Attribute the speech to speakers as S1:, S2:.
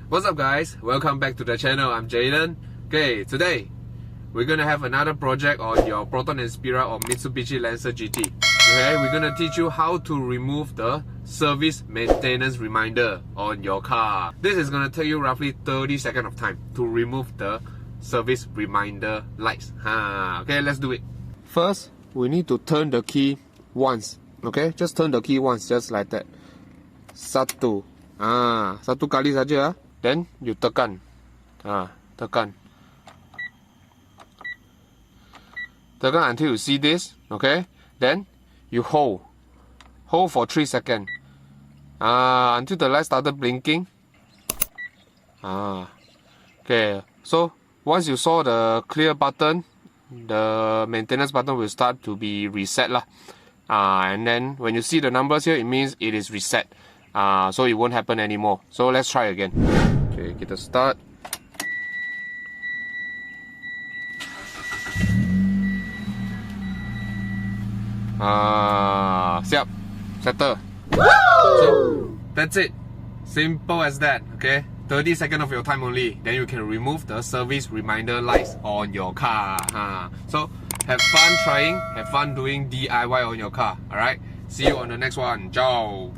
S1: What's up guys, welcome back to the channel. I'm Jaden. Okay, today we're gonna have another project on your Proton INSPIRA or Mitsubishi Lancer GT. Okay, we're gonna teach you how to remove the service maintenance reminder on your car. This is gonna take you roughly 30 seconds of time to remove the service reminder lights. Okay, let's do it. First, we need to turn the key once. Okay, just turn the key once, just like that. Satu kali saja. Then you tekan. Tekan until you see this. Okay, then you hold for 3 seconds. Until the light started blinking. Okay, so once you saw the clear button, the maintenance button will start to be reset lah. And then when you see the numbers here, it means it is reset. So it won't happen anymore. So let's try again. Okay, kita start. Siap, settle. So that's it. Simple as that. Okay, 30 seconds of your time only. Then you can remove the service reminder lights on your car. So have fun trying, have fun doing DIY on your car. Alright, see you on the next one. Ciao.